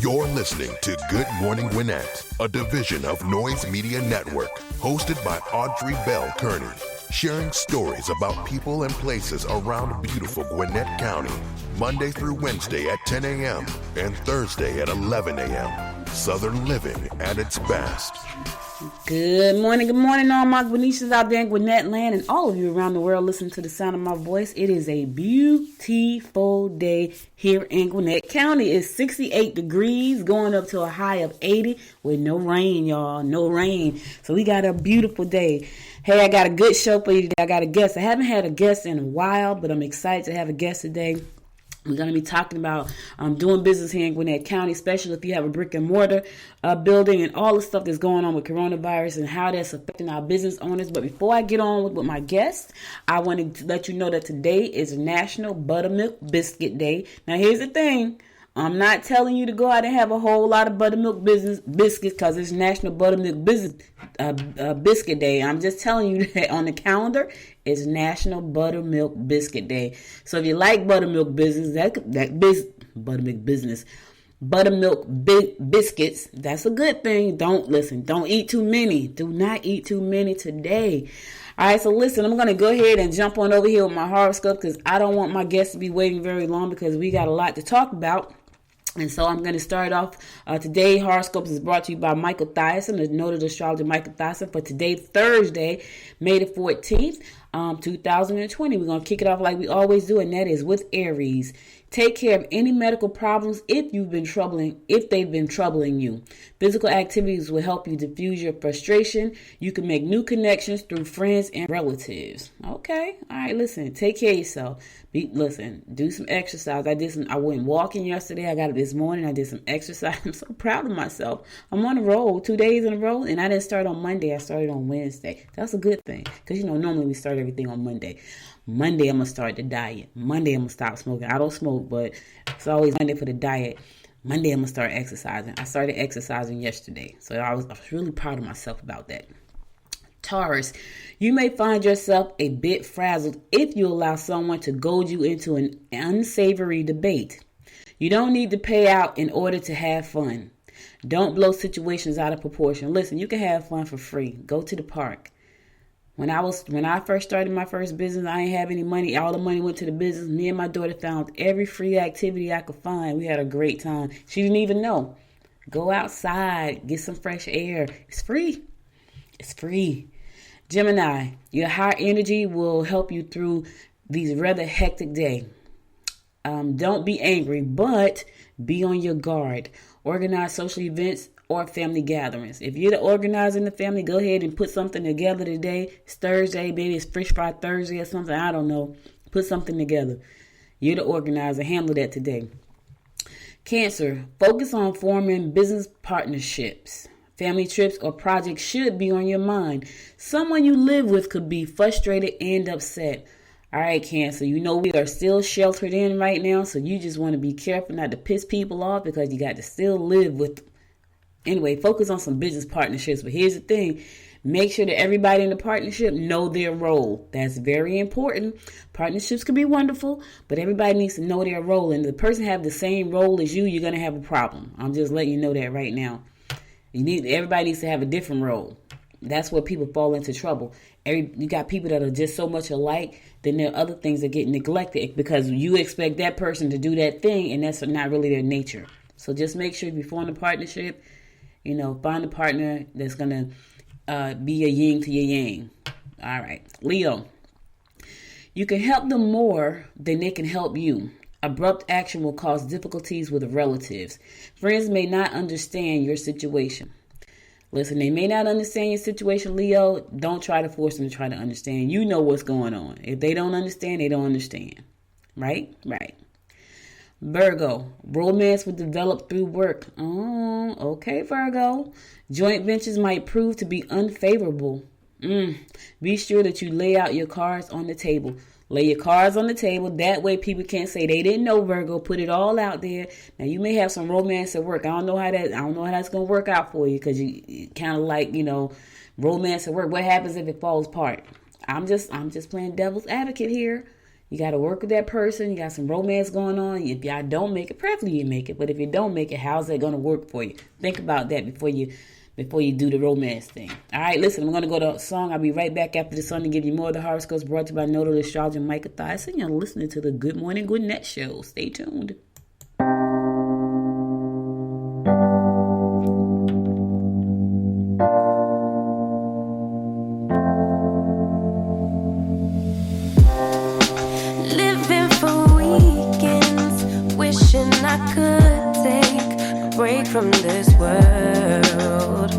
You're listening to Good Morning Gwinnett, a division of Noise Media Network, hosted by Audrey Bell Kearney, sharing stories about people and places around beautiful Gwinnett County, Monday through Wednesday at 10 a.m. and Thursday at 11 a.m. Southern living at its best. Good morning, all my Gwinnetians out there in Gwinnett land and all of you around the world listening to the sound of my voice. It is a beautiful day here in Gwinnett County. It's 68 degrees, going up to a high of 80 with no rain, y'all. No rain. So we got a beautiful day. Hey, I got a good show for you today. I got a guest. I haven't had a guest in a while, but I'm excited to have a guest today. We're going to be talking about doing business here in Gwinnett County, especially if you have a brick and mortar building and all the stuff that's going on with coronavirus and how that's affecting our business owners. But before I get on with my guest, I want to let you know that today is National Buttermilk Biscuit Day. Now, here's the thing. I'm not telling you to go out and have a whole lot of buttermilk biscuits because it's National Buttermilk Biscuit Day. I'm just telling you that on the calendar is National Buttermilk Biscuit Day. So if you like buttermilk biscuits, that's a good thing. Don't eat too many. Do not eat too many today. All right, so listen, I'm going to go ahead and jump on over here with my horoscope because I don't want my guests to be waiting very long because we got a lot to talk about. And so I'm going to start off today. Horoscopes is brought to you by Michael Thiason, the noted astrologer Michael Thiason, for today, Thursday, May the 14th, 2020. We're going to kick it off like we always do, and that is with Aries. Take care of any medical problems if they've been troubling you. Physical activities will help you diffuse your frustration. You can make new connections through friends and relatives. Okay. All right. Listen, take care of yourself. Do some exercise. I went walking yesterday. I got up this morning. I did some exercise. I'm so proud of myself. I'm on a roll 2 days in a row, and I didn't start on Monday. I started on Wednesday. That's a good thing because, normally we start everything on Monday. Monday, I'm going to start the diet. Monday, I'm going to stop smoking. I don't smoke, but it's always Monday for the diet. Monday, I'm going to start exercising. I started exercising yesterday, so I was really proud of myself about that. Taurus, you may find yourself a bit frazzled if you allow someone to goad you into an unsavory debate. You don't need to pay out in order to have fun. Don't blow situations out of proportion. Listen, you can have fun for free. Go to the park. When I first started my first business, I didn't have any money. All the money went to the business. Me and my daughter found every free activity I could find. We had a great time. She didn't even know. Go outside, get some fresh air. It's free. It's free. Gemini, your high energy will help you through these rather hectic days. Don't be angry, but be on your guard. Organize social events or family gatherings. If you're the organizer in the family, go ahead and put something together today. It's Thursday, maybe it's Fish Fry Thursday or something. I don't know. Put something together. You're the organizer. Handle that today. Cancer, focus on forming business partnerships. Family trips or projects should be on your mind. Someone you live with could be frustrated and upset. All right, Cancer, we are still sheltered in right now, so you just want to be careful not to piss people off because you got to still live with them. Anyway, focus on some business partnerships. But here's the thing. Make sure that everybody in the partnership know their role. That's very important. Partnerships can be wonderful, but everybody needs to know their role. And if the person have the same role as you, you're going to have a problem. I'm just letting you know that right now. Everybody needs to have a different role. That's where people fall into trouble. You got people that are just so much alike, then there are other things that get neglected because you expect that person to do that thing, and that's not really their nature. So just make sure if you form a partnership, find a partner that's going to be your yin to your yang. All right. Leo, you can help them more than they can help you. Abrupt action will cause difficulties with relatives. Friends may not understand your situation. Listen, they may not understand your situation, Leo. Don't try to force them to try to understand. You know what's going on. If they don't understand, they don't understand. Right? Right. Virgo, romance will develop through work. Oh, okay, Virgo. Joint ventures might prove to be unfavorable. Be sure that you lay out your cards on the table. Lay your cards on the table. That way people can't say they didn't know, Virgo. Put it all out there. Now, you may have some romance at work. I don't know how that's going to work out for you because you kind of like, romance at work. What happens if it falls apart? I'm just playing devil's advocate here. You got to work with that person. You got some romance going on. If y'all don't make it, preferably you make it. But if you don't make it, how's that going to work for you? Think about that before you do the romance thing. All right, listen, I'm going to go to a song. I'll be right back after the song to give you more of the horoscopes brought to you by Nodal Astrologer Micah Thyssen. You're listening to the Good Morning Gwinnett Show. Stay tuned. From this world,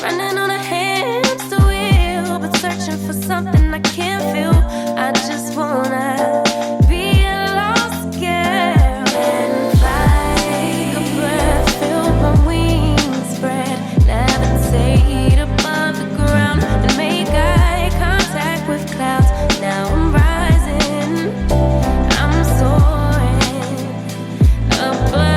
running on a hamster wheel, but searching for something I can't feel. I just wanna be a lost girl and fly. Take a breath, feel my wings spread, levitate above the ground and make eye contact with clouds. Now I'm rising, I'm soaring above.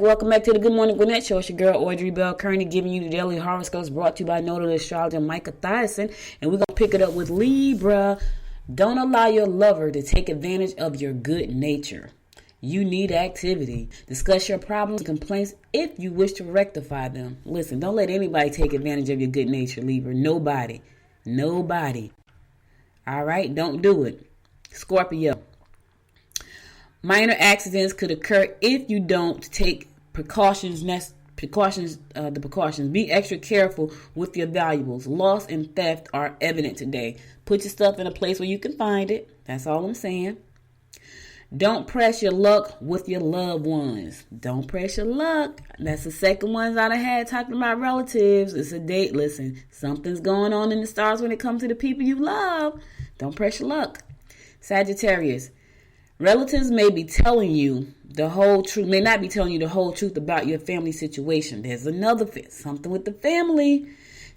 Welcome back to the Good Morning Gwinnett Show. It's your girl Audrey Bell Kearney giving you the daily horoscopes brought to you by Nodal Astrologer Micah Thyssen. And we're going to pick it up with Libra. Don't allow your lover to take advantage of your good nature. You need activity. Discuss your problems and complaints if you wish to rectify them. Listen, don't let anybody take advantage of your good nature, Libra. Nobody. All right? Don't do it. Scorpio. Minor accidents could occur if you don't take precautions. Be extra careful with your valuables. Loss and theft are evident today. Put your stuff in a place where you can find it. That's all I'm saying. Don't press your luck with your loved ones. Don't press your luck. That's the second ones I done had talking about relatives. It's a date. Listen, something's going on in the stars when it comes to the people you love. Don't press your luck. Sagittarius. Relatives may be telling you the whole truth, may not be telling you the whole truth about your family situation. There's another fit, something with the family.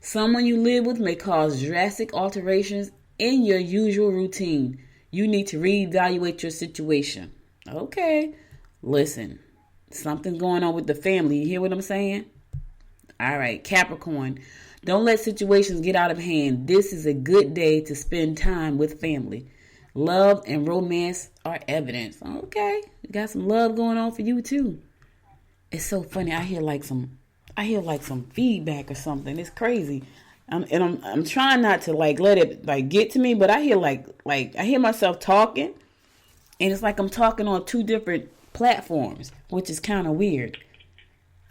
Someone you live with may cause drastic alterations in your usual routine. You need to reevaluate your situation. Okay, listen, something's going on with the family. You hear what I'm saying? All right, Capricorn. Don't let situations get out of hand. This is a good day to spend time with family. Love and romance are evidence. Okay, you got some love going on for you too. It's so funny. I hear like some feedback or something. It's crazy. I'm trying not to like let it like get to me, but I hear like I hear myself talking, and it's like I'm talking on two different platforms, which is kind of weird.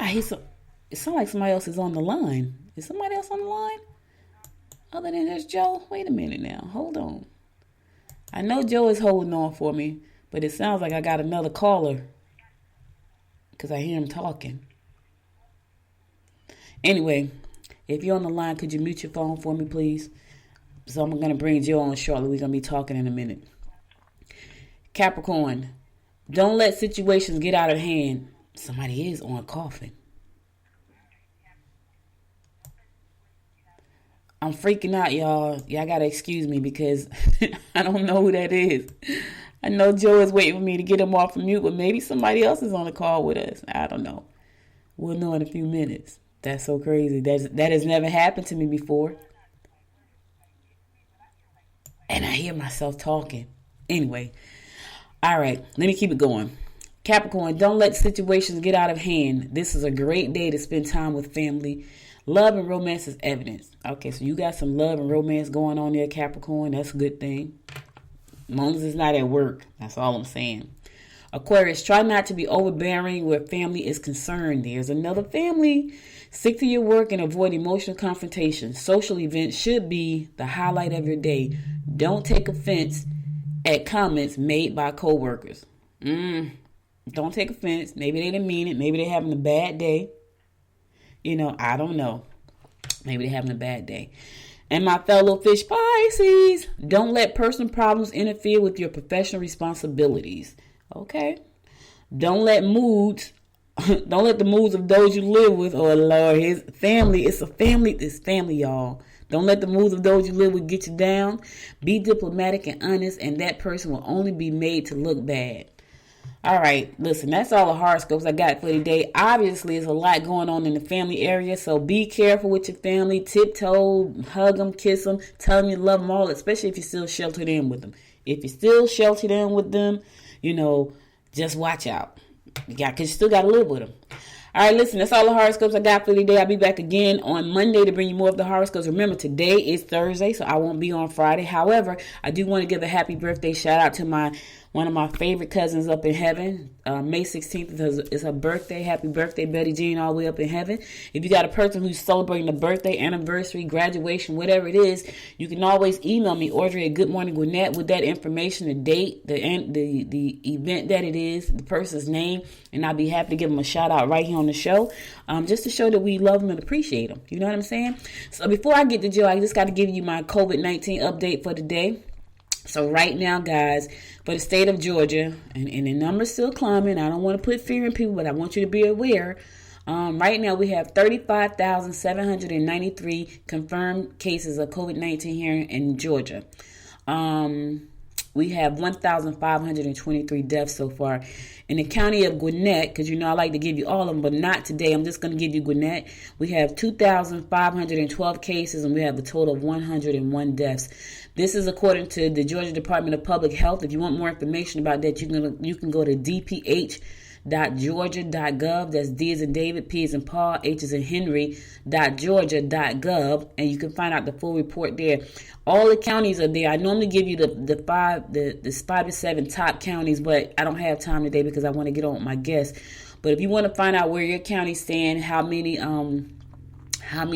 It sounds like somebody else is on the line. Is somebody else on the line? Other than just Joe? Wait a minute now. Hold on. I know Joe is holding on for me, but it sounds like I got another caller because I hear him talking. Anyway, if you're on the line, could you mute your phone for me, please? So I'm going to bring Joe on shortly. We're going to be talking in a minute. Capricorn, don't let situations get out of hand. Somebody is on coughing. I'm freaking out, y'all. Y'all got to excuse me because I don't know who that is. I know Joe is waiting for me to get him off of mute, but maybe somebody else is on the call with us. I don't know. We'll know in a few minutes. That's so crazy. That has never happened to me before. And I hear myself talking. Anyway. All right. Let me keep it going. Capricorn, don't let situations get out of hand. This is a great day to spend time with family. Love and romance is evidence. Okay, so you got some love and romance going on there, Capricorn. That's a good thing. As long as it's not at work. That's all I'm saying. Aquarius, try not to be overbearing where family is concerned. There's another family. Stick to your work and avoid emotional confrontation. Social events should be the highlight of your day. Don't take offense at comments made by coworkers. Don't take offense. Maybe they didn't mean it. Maybe they're having a bad day. I don't know. Maybe they're having a bad day. And my fellow fish Pisces, don't let personal problems interfere with your professional responsibilities. Okay? Don't let the moods of those you live with, or Lord, his family. It's family, y'all. Don't let the moods of those you live with get you down. Be diplomatic and honest, and that person will only be made to look bad. All right, listen, that's all the horoscopes I got for today. Obviously, there's a lot going on in the family area, so be careful with your family. Tiptoe, hug them, kiss them, tell them you love them all, especially if you're still sheltered in with them. If you're still sheltered in with them, just watch out. Because you still got to live with them. All right, listen, that's all the horoscopes I got for today. I'll be back again on Monday to bring you more of the horoscopes. Remember, today is Thursday, so I won't be on Friday. However, I do want to give a happy birthday shout out to one of my favorite cousins up in heaven. May 16th is her birthday. Happy birthday, Betty Jean, all the way up in heaven. If you got a person who's celebrating a birthday, anniversary, graduation, whatever it is, you can always email me, Audrey at Good Morning Gwinnett, with that information, the date, the event that it is, the person's name, and I'll be happy to give them a shout out right here on the show, just to show that we love them and appreciate them. You know what I'm saying? So before I get to Joe, I just got to give you my COVID-19 update for today. So right now, guys, for the state of Georgia, and the number's still climbing. I don't want to put fear in people, but I want you to be aware. Right now, we have 35,793 confirmed cases of COVID-19 here in Georgia. We have 1,523 deaths so far. In the county of Gwinnett, because I like to give you all of them, but not today. I'm just going to give you Gwinnett. We have 2,512 cases, and we have a total of 101 deaths. This is according to the Georgia Department of Public Health. If you want more information about that, you can go to dph.georgia.gov. That's D as in David, P as in Paul, H as in Henry.georgia.gov, and you can find out the full report there. All the counties are there. I normally give you the 5 to 7 top counties, but I don't have time today because I want to get on with my guests. But if you want to find out where your county stand, how many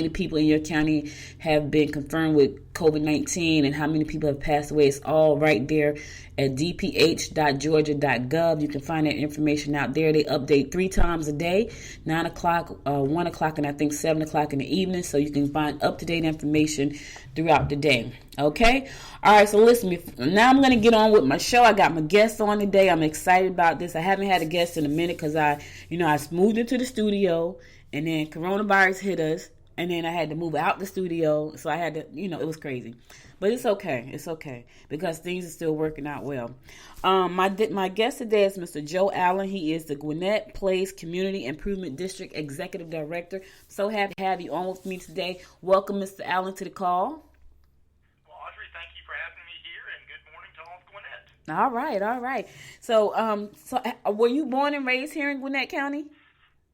people in your county have been confirmed with COVID-19 and how many people have passed away, it's all right there at dph.georgia.gov. You can find that information out there. They update 3 times a day, 9 o'clock, 1 o'clock, and I think 7 o'clock in the evening. So you can find up-to-date information throughout the day. Okay? All right, so listen, now I'm going to get on with my show. I got my guests on today. I'm excited about this. I haven't had a guest in a minute because I moved into the studio and then coronavirus hit us. And then I had to move out the studio, so I had to, it was crazy. But it's okay. It's okay because things are still working out well. My guest today is Mr. Joe Allen. He is the Gwinnett Place Community Improvement District Executive Director. So happy to have you on with me today. Welcome, Mr. Allen, to the call. Well, Audrey, thank you for having me here, and good morning to all of Gwinnett. All right. So were you born and raised here in Gwinnett County?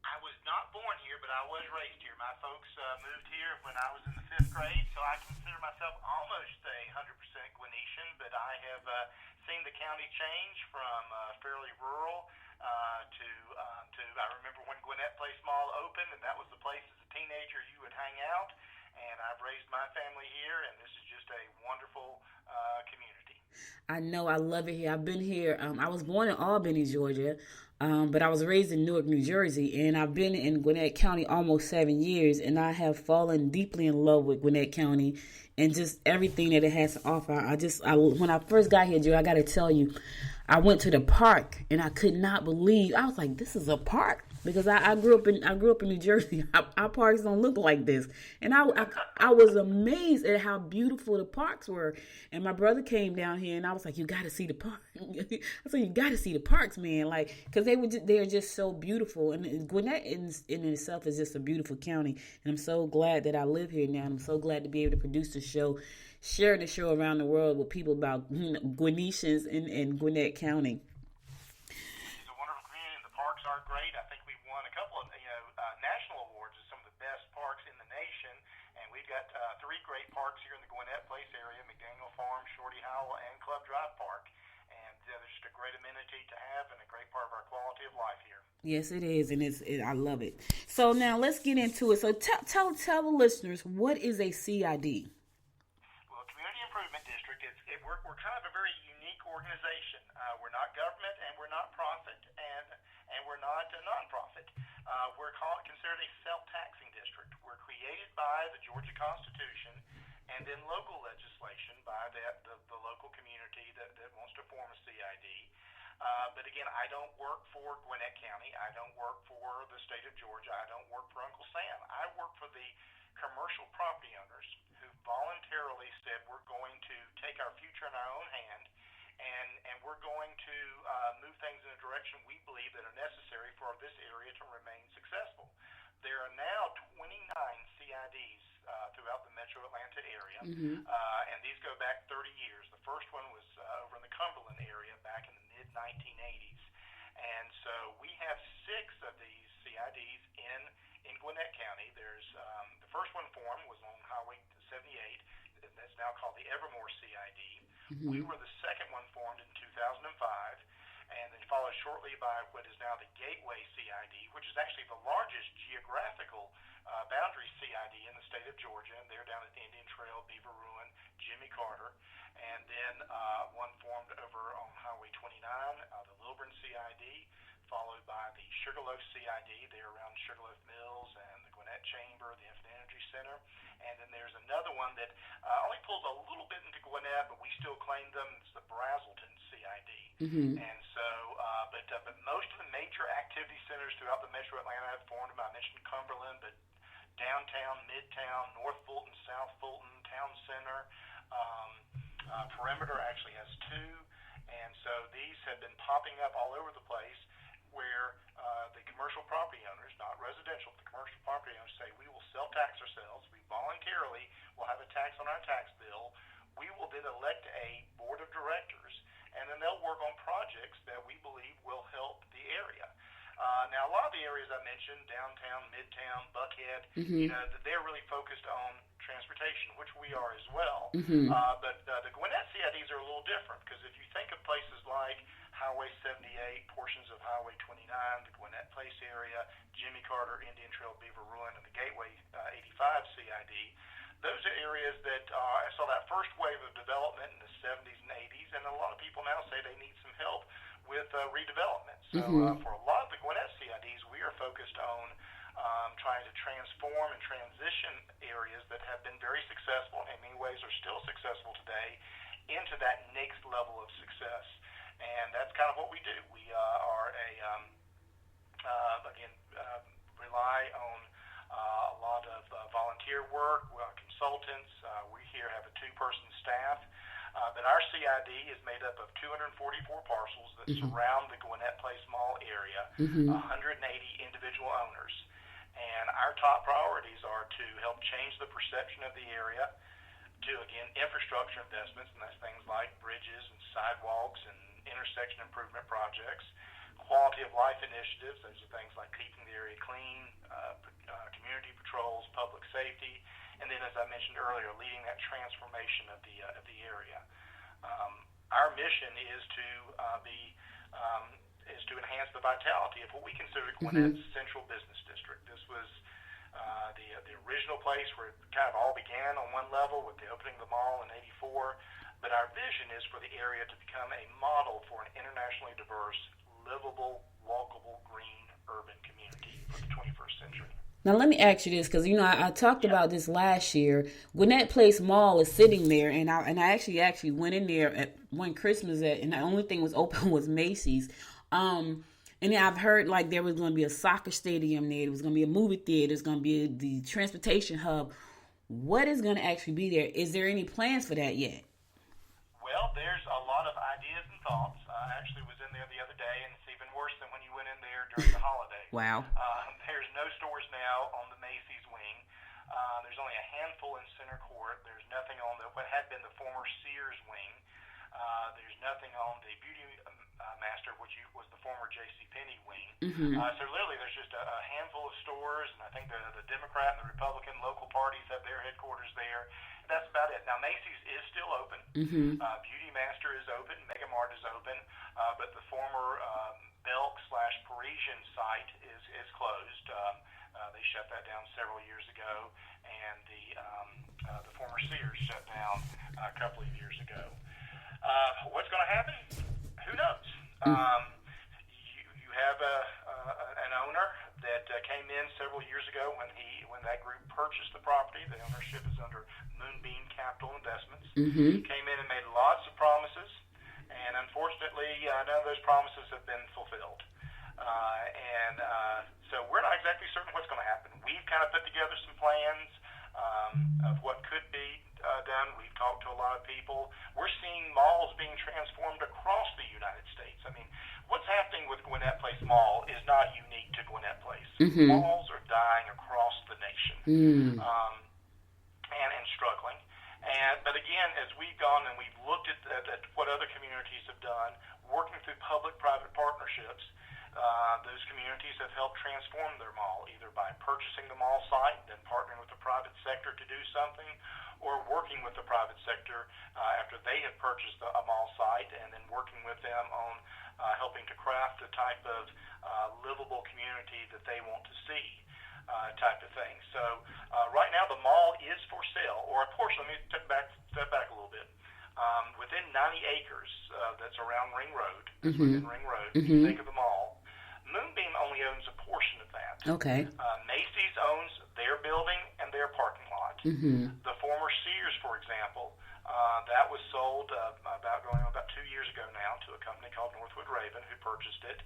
I was not born here, but I was raised here. My folks moved here when I was in the 5th grade, so I consider myself almost a 100% Gwinnettian, but I have seen the county change from fairly rural I remember when Gwinnett Place Mall opened, and that was the place as a teenager you would hang out. And I've raised my family here, and this is just a wonderful community. I know, I love it here. I've been here. I was born in Albany, Georgia, but I was raised in Newark, New Jersey, and I've been in Gwinnett County almost 7 years, and I have fallen deeply in love with Gwinnett County and just everything that it has to offer. When I first got here, Joe, I got to tell you, I went to the park and I could not believe. I was like, "This is a park," because I grew up in New Jersey. Our parks don't look like this, and I was amazed at how beautiful the parks were. And my brother came down here, and I was like, "You got to see the park." I said, "You got to see the parks, man!" Like, because they are just so beautiful, and Gwinnett in itself is just a beautiful county. And I'm so glad that I live here now. And I'm so glad to be able to produce the show, share the show around the world with people about Gwinnetians in Gwinnett County. It's a wonderful community, and the parks are great. I think we've won a couple of national awards as some of the best parks in the nation, and we've got 3 great parks here in the Gwinnett Place area: McDaniel Farm, Shorty Howell, and Club Drive Park. And there's just a great amenity to have and a great part of our quality of life here. Yes, it is, and I love it. So now let's get into it. So tell the listeners, what is a CID? Well, Community Improvement District, we're kind of a very unique organization. We're not government, and we're not profit, and we're not a nonprofit. We're considered a self-taxing district. We're created by the Georgia Constitution and then local legislation by the local community that wants to form a CID. But again, I don't work for Gwinnett County. I don't work for the state of Georgia. I don't work for Uncle Sam. I work for the commercial property owners who voluntarily said we're going to take our future in our own hand, and we're going to move things in a direction we believe that are necessary for this area to remain successful. There are now 29 CIDs throughout the metro Atlanta area, and these go back 30 years. The first one was over in the Cumberland area back in the mid-1980s. And so we have 6 of these CIDs in Gwinnett County. There's the first one formed was on Highway 78. That's now called the Evermore CID. We were the second one formed in 2005, and then followed shortly by what is now the Gateway CID, which is actually the largest geographical boundary CID in the state of Georgia. And they're down at the Indian Trail, Beaver Ruin, Jimmy Carter. And then one formed over on Highway 29, the Lilburn CID, followed by the Sugarloaf CID. They're around Sugarloaf Mills and the Gwinnett Chamber, the Infinite Energy Center. And then there's another one that only pulls a little bit into Gwinnett, but we still claim them. It's the Brazelton CID. And so, but most of the major activity centers throughout the metro Atlanta have formed them. I mentioned Cumberland, but downtown, midtown, North Fulton, South Fulton, Town Center, Perimeter actually has 2. And so these have been popping up all over the place, where the commercial property owners, not residential, the commercial property owners say, we will self-tax ourselves. We voluntarily will have a tax on our tax bill. We will then elect a board of directors, and then they'll work on projects that we believe will help the area. Now, a lot of the areas I mentioned, downtown, midtown, Buckhead, they're really focused on transportation, which we are as well. But the Gwinnett CIDs are a little different, because if you think of places like Highway 78, portions of Highway 29, the Gwinnett Place area, Jimmy Carter, Indian Trail, Beaver Ruin, and the Gateway 85 CID, those are areas that I saw that first wave of development in the 70s and 80s, and a lot of people now say they need some help with redevelopment. So for a lot of the Gwinnett CIDs, we are focused on trying to transform and transition areas that have been very successful, and in many ways are still successful today, into that next level of success. And that's kind of what we do. We are rely on a lot of volunteer work, consultants. We here have a 2-person staff. But our CID is made up of 244 parcels that surround the Gwinnett Place Mall area, 180 individual owners. And our top priorities are to help change the perception of the area, to, again, infrastructure investments, and that's things like bridges and sidewalks and intersection improvement projects, quality of life initiatives, those are things like keeping the area clean, community patrols, public safety, and then, as I mentioned earlier, leading that transformation of the area. Our mission is to be is to enhance the vitality of what we consider Gwinnett's central business district. This was the original place where it kind of all began on one level with the opening of the mall in '84. But our vision is for the area to become a model for an internationally diverse, livable, walkable, green, urban community for the 21st century. Now, let me ask you this, because, I talked about this last year. Gwinnett Place Mall is sitting there, and I actually went in there at one Christmas, and the only thing was open was Macy's. And then I've heard, like, there was going to be a soccer stadium there. There was going to be a movie theater. There's going to be the transportation hub. What is going to actually be there? Is there any plans for that yet? Well, there's a lot of ideas and thoughts. I actually was in there the other day, and it's even worse than when you went in there during the holiday. Wow. There's no stores now on the Macy's wing. There's only a handful in Center Court. There's nothing on what had been the former Sears wing. There's nothing on the Beauty Master, which was the former JCPenney wing. So literally there's just a handful of stores, and I think the Democrat and the Republican local parties have their headquarters there. That's about it. Now, Macy's is still open. Beauty Master is open. Mega Mart is open. But the former Belk/Parisian site is closed. They shut that down several years ago. And the former Sears shut down a couple of years ago. What's going to happen? Who knows? You have an owner that came in several years ago when that group purchased the property. The ownership is under Moonbeam Capital Investments. Came in and made lots of promises, and unfortunately, none of those promises have been fulfilled. So we're not exactly certain what's going to happen. We've kind of put together some plans of what could be done. We've talked to a lot of people. We're seeing malls being transformed across the United States. I mean, what's happening with Gwinnett Place Mall is not unique to Gwinnett Place. Malls are dying across the nation and struggling. But again, as we've gone and we've looked at what other communities have done, working through public-private partnerships, those communities have helped transform their mall, either by purchasing the mall site, then partnering with the private sector to do something, or working with the private sector after they have purchased a mall site, and then working with them on helping to craft the type of livable community that they want to see, type of thing. So right now the mall is for sale, or a portion. Let me step back a little bit. Within 90 acres that's around Ring Road, within Ring Road, if you think of the mall, Moonbeam only owns a portion of that. Okay. Macy's owns their building and their parking lot. The former Sears, for example, that was sold about 2 years ago now to a company called Northwood Raven, who purchased it.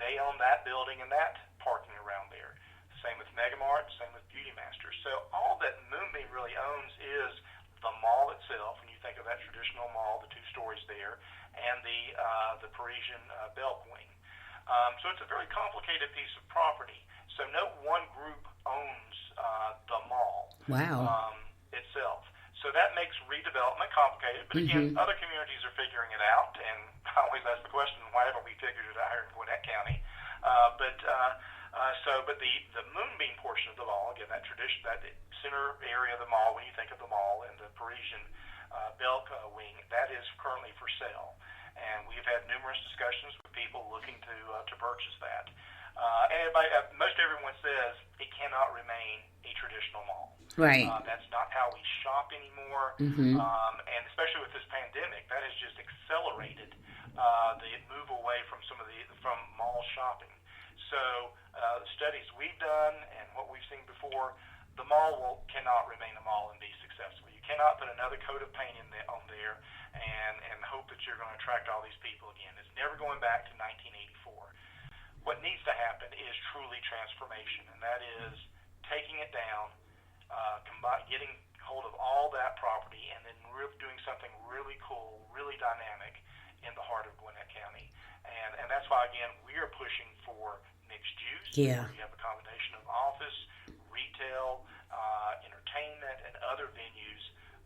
They own that building and that parking around there. Same with Mega Mart, same with Beauty Master. So all that Moonbeam really owns is the mall itself, when you think of that traditional mall, the 2 stories there, and the Parisian Belk wing. So it's a very complicated piece of property. So no one group owns the mall itself. So that makes redevelopment complicated. But again, other communities are figuring it out. And I always ask the question, why haven't we figured it out here in Gwinnett County? But the Moonbeam portion of the mall, again, that center area of the mall, when you think of the mall, and the Parisian Belk wing, that is currently for sale. And we've had numerous discussions with people looking to purchase that. And most everyone says it cannot remain a traditional mall. Right. That's not how we shop anymore. And especially with this pandemic, that has just accelerated the move away from from mall shopping. So the studies we've done and what we've seen before, the mall cannot remain a mall and be successful. You cannot put another coat of paint on there and hope that you're going to attract all these people again. It's never going back to 1984. What needs to happen is truly transformation, and that is taking it down, getting hold of all that property, and then doing something really cool, really dynamic in the heart of Gwinnett County. And that's why, again, we are pushing for mixed use. Yeah. We have a combination of office, retail, entertainment, and other venues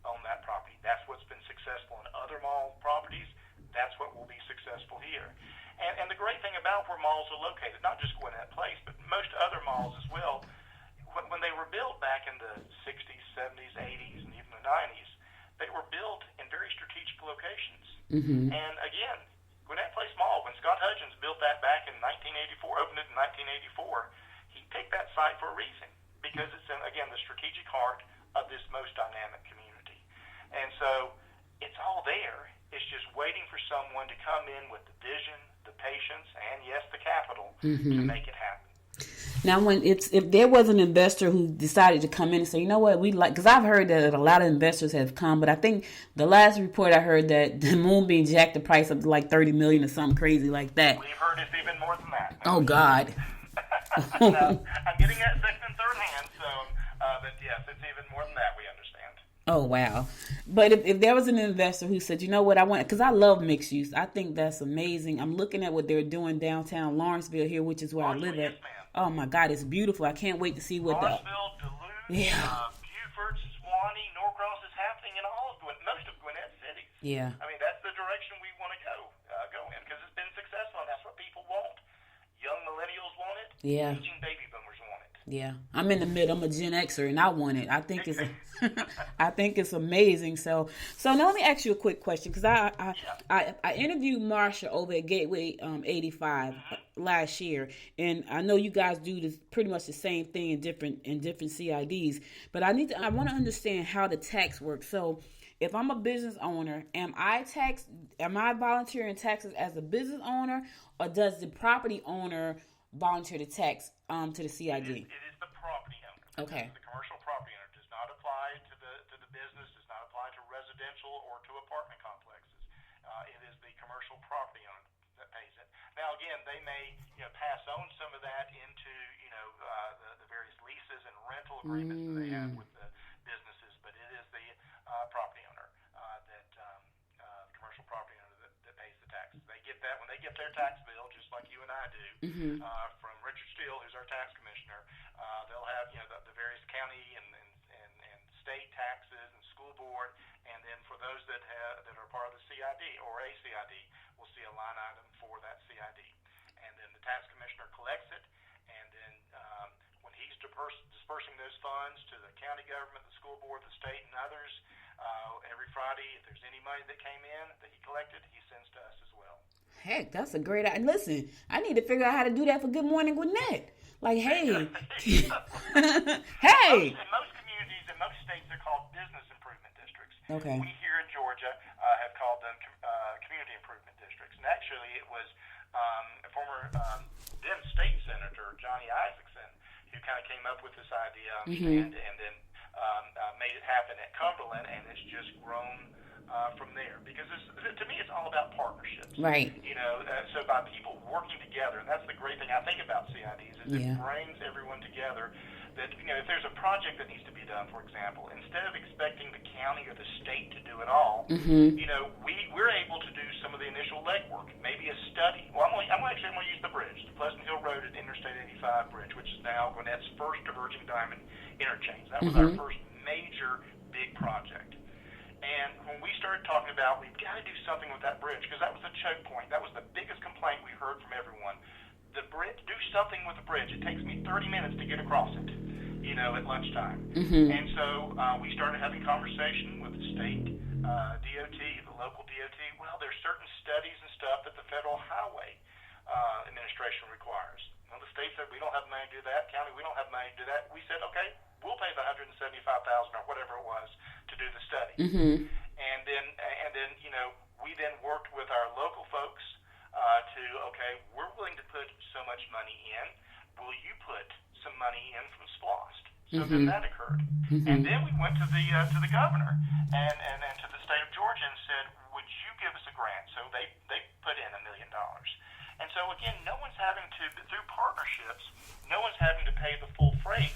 on that property. That's what's been successful in other mall properties. That's what will be successful here. And the great thing about where malls are located, not just Gwinnett Place, but most other malls as well, when they were built back in the 60s, 70s, 80s, and even the 90s, they were built in very strategic locations. And again, Gwinnett Place Mall, when Scott Hudgens built that back in reason, because it's, again, the strategic heart of this most dynamic community. And so it's all there. It's just waiting for someone to come in with the vision, the patience, and yes, the capital to make it happen. Now, if there was an investor who decided to come in and say, you know what, because I've heard that a lot of investors have come, but I think the last report I heard that the Moonbeam jacked the price up to like $30 million or something crazy like that. We've heard it's even more than that. Oh God. No, I'm getting that second and third hand, but yes, it's even more than that, we understand. Oh, wow. But if there was an investor who said, you know what, because I love mixed use. I think that's amazing. I'm looking at what they're doing downtown Lawrenceville here, which is where I live at. Oh, my God, it's beautiful. I can't wait to see what Lawrenceville, Duluth, Beaufort, Suwanee, Norcross is happening in all of most of Gwinnett cities. Yeah. I mean, that's the direction we want to go in, because it's been successful, and that's what people want. Young millennials want it. Yeah. Aging baby boomers want it. Yeah, I'm in the middle. I'm a Gen Xer, and I want it. I think it's, I think it's amazing. So now let me ask you a quick question, because I interviewed Marsha over at Gateway 85 last year, and I know you guys do this pretty much the same thing in different CIDs. But I want to understand how the tax works. So if I'm a business owner, am I volunteering taxes as a business owner, or does the property owner volunteer to tax to the CID? It is the property owner. Okay. The commercial property owner does not apply to the business, does not apply to residential or to apartment complexes. It is the commercial property owner that pays it. Now, again, they may pass on some of that into the various leases and rental agreements that they have with the businesses, but it is the property owner commercial property owner that pays the taxes. They get that when they get their tax bill, just like you and I do, from Richard Steele, who's our tax commissioner. They'll have the various county and state taxes and school board, and then for those that are part of the CID or a CID, we'll see a line item for that CID, and then the tax commissioner collects it, and then when he's dispersing those funds to the county government, the school board, the state, and others, every Friday, if there's any money that came in that he collected, he sends to us as well. Heck, that's a great idea. Listen, I need to figure out how to do that for Good Morning Gwinnett. Like, hey. Hey. In most communities, in most states, they're called business improvement districts. Okay. We here in Georgia have called them community improvement districts. And actually, it was a former then state senator, Johnny Isaacson, who kind of came up with this idea and then made it happen at Cumberland, and it's just grown from there. Because to me, it's all about partnerships. Right. So by people working together, and that's the great thing I think about CIDs, is it brings everyone together. That if there's a project that needs to be done, for example, instead of expecting the county or the state to do it all, we're able to do some of the initial legwork, maybe a study. Well, I'm going to use the bridge, the Pleasant Hill Road at Interstate 85 bridge, which is now Gwinnett's first diverging diamond interchange. That was our first major big project. And when we started talking about we've got to do something with that bridge, because that was the choke point, that was the biggest complaint we heard from everyone. The bridge, do something with the bridge. It takes me 30 minutes to get across it, at lunchtime. And so we started having conversation with the state DOT, the local DOT. Well, there's certain studies and stuff that the Federal Highway Administration requires. Well, the state said we don't have money to do that. County, we don't have money to do that. We said, okay, we'll pay the $175,000 or whatever it was to do the study. And then we then worked with our local folks we're willing to put so much money in. Will you put some money in from SPLOST? So then that occurred. And then we went to the governor and to the state of Georgia and said, would you give us a grant? So they put in $1 million. And so again, no one's having to, through partnerships, no one's having to pay the full freight,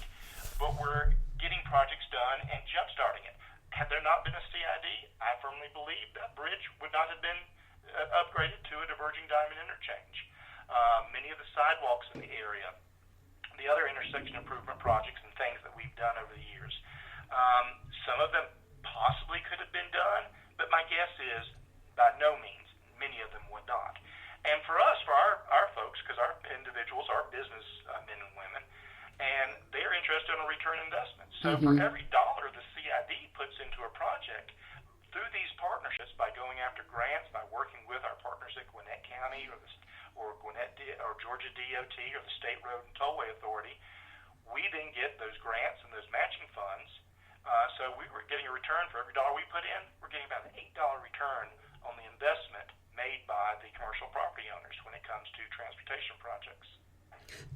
but we're getting projects done and jump-starting it. Had there not been a CID, I firmly believe that bridge would not have been upgraded to a diverging diamond interchange. Many of the sidewalks in the area, the other intersection improvement projects and things that we've done over the years, some of them possibly could have been done, but my guess is by no means many of them would not. And for us, for our folks, because our individuals are business men and women, and they're interested in a return investment. So for every dollar the CID puts into a project, through these partnerships, by going after grants, by working with our partners at Gwinnett County or Gwinnett or Georgia DOT or the State Road and Tollway Authority, We then get those grants and those matching funds. So we were getting a return for every dollar we put in. We're getting about an $8 return on the investment made by the commercial property owners when it comes to transportation projects.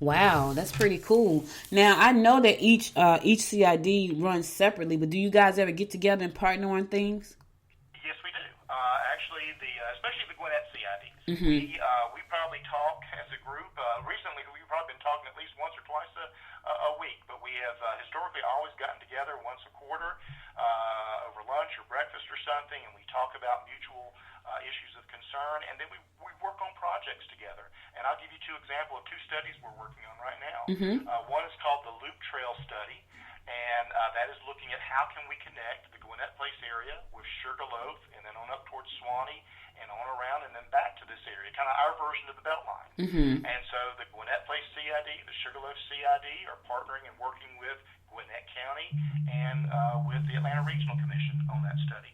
Wow, that's pretty cool. Now I know that each CID runs separately, but do you guys ever get together and partner on things? Yes, we do. Actually, especially the Gwinnett CIDs, Mm-hmm. we probably talk as a group. Recently, we've probably been talking at least once or twice a week, but we have historically always gotten together once a quarter over lunch or breakfast or something, and we talk about mutual issues of concern, and then we work on projects together. And I'll give you two examples of two studies we're working on right now. Mm-hmm. One is called the Loop Trail Study, and that is looking at how can we connect the Gwinnett Place area with Sugarloaf, and then on up towards Swanee, and on around, and then back to this area, kind of our version of the Beltline. Mm-hmm. And so the Gwinnett Place CID, the Sugarloaf CID are partnering and working with Gwinnett County and with the Atlanta Regional Commission on that study.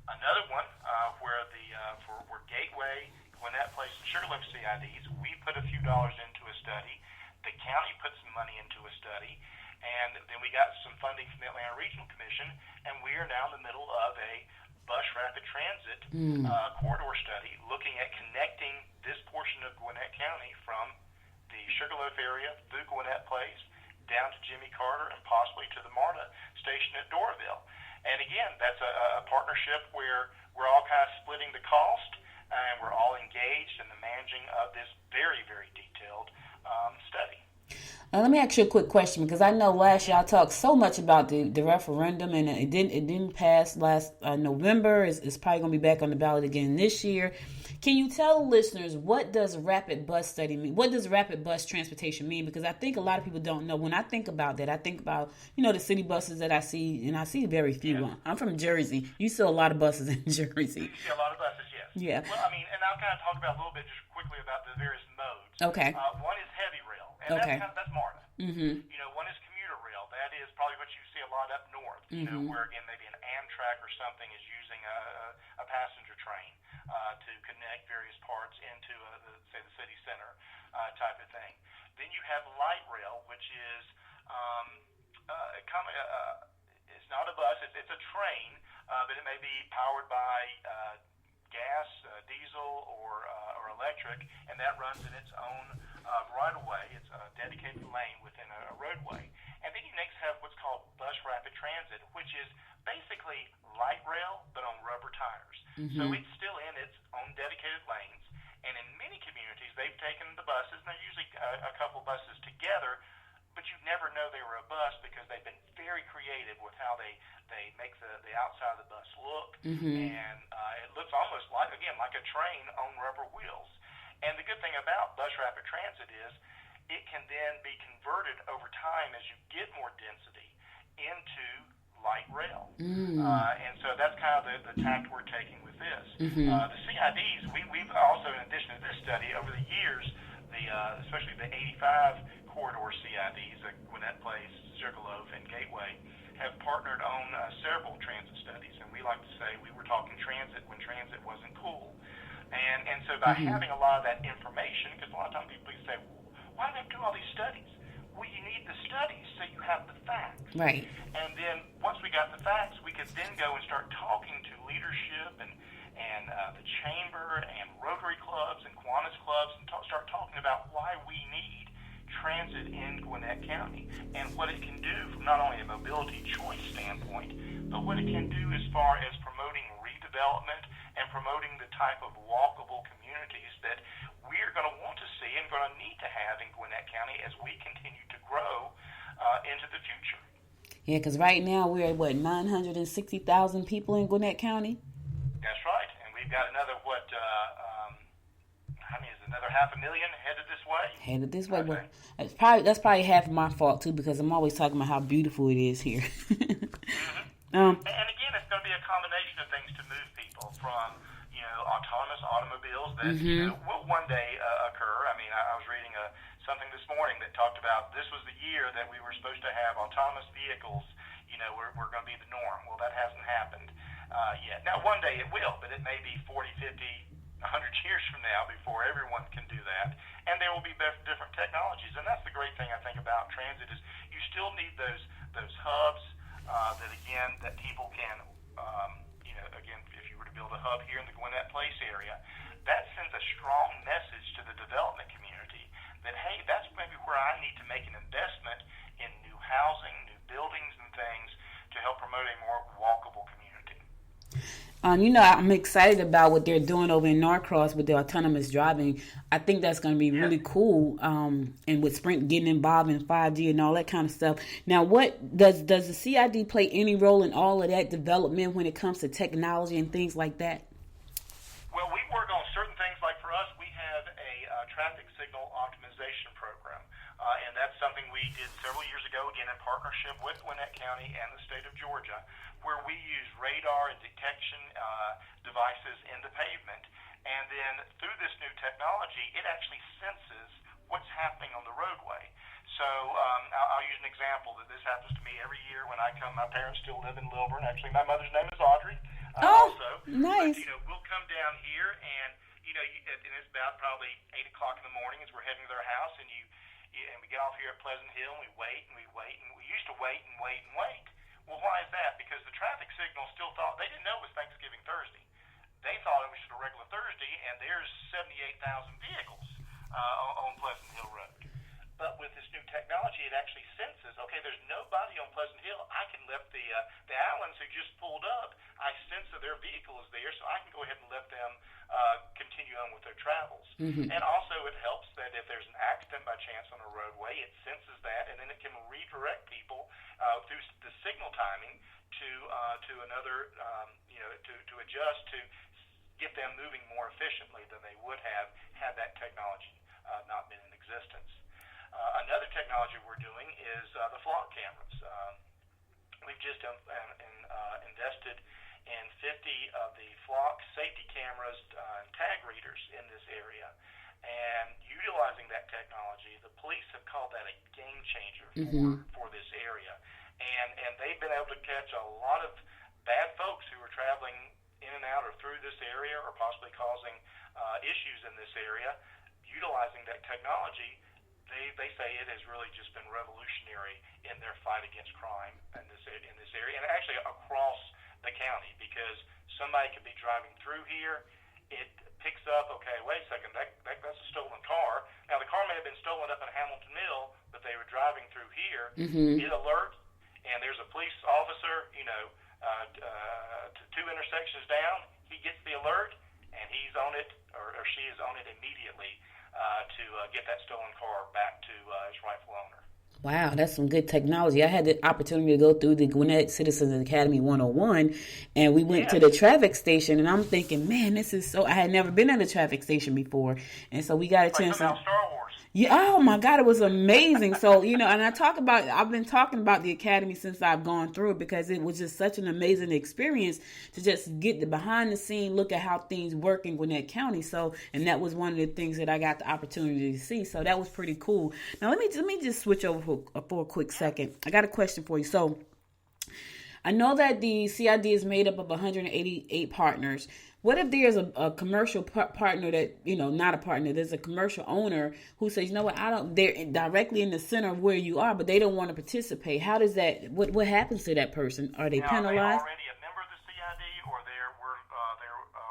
Another one where for Gateway, Gwinnett Place, and Sugarloaf CIDs, we put a few dollars into a study. The county put some money into a study, and then we got some funding from the Atlanta Regional Commission, and we are now in the middle of a bus rapid transit corridor study looking at connecting this portion of Gwinnett County from the Sugarloaf area through Gwinnett Place down to Jimmy Carter and possibly to the MARTA station at Doraville. And again, that's a partnership where we're all kind of splitting the cost, and we're all engaged in the managing of this very, very detailed study. Now, let me ask you a quick question, because I know last year I talked so much about the referendum, and it didn't pass last November. It's probably going to be back on the ballot again this year. Can you tell listeners, what does rapid bus study mean? What does rapid bus transportation mean? Because I think a lot of people don't know. When I think about that, I think about, the city buses that I see, and I see very few. Yeah. I'm from Jersey. You see a lot of buses in Jersey. You see a lot of buses, yes. Yeah. Well, and I'll kind of talk about a little bit just quickly about the various modes. Okay. One is heavy rail, and Okay. that's MARTA. Mm-hmm. One is commuter rail. That is probably what you see a lot up north, Mm-hmm. where, again, maybe an Amtrak or something is using a passenger train to connect various parts into, say, the city center type of thing. Then you have light rail, which is it's not a bus, it's a train, but it may be powered by gas, diesel, or electric, and that runs in its own right-of-way. It's a dedicated lane within a roadway. And then you next have what's called bus rapid transit, which is basically light rail, but on rubber tires. Mm-hmm. So it's still in its own dedicated lanes, and in many communities, they've taken the buses, and they're usually a couple buses together, but you never know they were a bus because they've been very creative with how they make the outside of the bus look, Mm-hmm. and it looks almost like a train on rubber wheels. And the good thing about bus rapid transit is it can then be converted over time as you get more density into light rail. And so that's kind of the tact we're taking with this. Mm-hmm. The CIDs, we've also, in addition to this study, over the years, especially the 85 corridor CIDs, the Gwinnett Place, Sugarloaf, and Gateway, have partnered on several transit studies. And we like to say we were talking transit when transit wasn't cool. And so by Mm-hmm. having a lot of that information, because a lot of times people say, why do they do all these studies? Well, you need the studies so you have the facts. Right. And then once we got the facts, we could then go and start talking to leadership and the chamber and Rotary clubs and Kiwanis clubs and start talking about why we need transit in Gwinnett County and what it can do from not only a mobility choice standpoint, but what it can do as far as promoting redevelopment and promoting the type of walkable communities that we're going to want to see and going to need to have in Gwinnett County as we continue to grow into the future. Yeah, because right now we're at, 960,000 people in Gwinnett County? That's right. And we've got another, another 500,000 headed this way? Headed this way. Okay. Well, that's probably half of my fault, too, because I'm always talking about how beautiful it is here. Mm-hmm. And again, it's going to be a combination of things to move people from, autonomous automobiles that will one day occur. I mean, I was reading something this morning that talked about this was the year that we were supposed to have autonomous vehicles, we're going to be the norm. Well, that hasn't happened yet. Now, one day it will, but it may be 40, 50, 100 years from now before everyone can do that. And there will be different technologies. And that's the great thing, I think, about transit is you still need those hubs that people can, again, if you were to build a hub here in the Gwinnett Place area, that sends a strong message to the development community that, hey, that's maybe where I need to make an investment in new housing, new buildings and things to help promote a more walkable community. I'm excited about what they're doing over in Norcross with the autonomous driving. I think that's going to be really cool. And with Sprint getting involved in 5G and all that kind of stuff. Now, what does the CID play any role in all of that development when it comes to technology and things like that? Well, we work on certain things. Like for us, we have a traffic signal optimization program. And that's something we did several years ago, again, in partnership with Gwinnett County and the state of Georgia, where we use radar and detection devices in the pavement. And then through this new technology, it actually senses what's happening on the roadway. So I'll use an example that this happens to me every year when I come. My parents still live in Lilburn. Actually, my mother's name is Audrey. Also. Nice. But, we'll come down here and, and it's about probably 8 o'clock in the morning as we're heading to their house, and we get off here at Pleasant Hill, and we wait, and we wait, and we used to wait and wait and wait. Well, why is that? Because the traffic signal still thought, they didn't know it was Thanksgiving Thursday. They thought it was just a regular Thursday, and there's 78,000 vehicles on Pleasant Hill Road. But with this new technology, it actually senses, okay, there's nobody on Pleasant Hill. I can let the Allens who just pulled up, I sense that their vehicle is there, so I can go ahead and let them continue on with their travels. Mm-hmm. And also it helps that if there's an accident by chance on a roadway, it senses that, and then it can redirect people through the signal timing to another, to adjust to get them moving more efficiently than they would have had that technology not been in existence. Another technology we're doing is the flock cameras. We've just invested in 50 of the flock safety cameras and tag readers in this area. And utilizing that technology, the police have called that a game changer for this area. And they've been able to catch a lot of bad folks who are traveling in and out or through this area or possibly causing issues in this area. Utilizing that technology, they say it has really just been revolutionary in their fight against crime in this area, and actually across the county, because somebody could be driving through here, it picks up, okay, wait a second, that's a stolen car. Now, the car may have been stolen up in Hamilton Mill, but they were driving through here. Mm-hmm. It alerts, and there's a police officer, 2 intersections down, he gets the alert, and he's on it, or she is on it immediately to get that stolen car back to its rightful owner. Wow, that's some good technology. I had the opportunity to go through the Gwinnett Citizens Academy 101, and we went to the traffic station, and I'm thinking, man, this is so, I had never been at a traffic station before, and so we got a chance to... Star Wars. Yeah, oh my God, it was amazing. So, and I've been talking about the Academy since I've gone through it, because it was just such an amazing experience to just get the behind the scene look at how things work in Gwinnett County. So, and that was one of the things that I got the opportunity to see. So that was pretty cool. Now, let me just switch over for a quick second. I got a question for you. So, I know that the CID is made up of 188 partners. What if there's a commercial partner that, not a partner, there's a commercial owner who says, you know what, they're directly in the center of where you are, but they don't want to participate. How does that, what happens to that person? Are they penalized? Are they already a member of the CID, or they're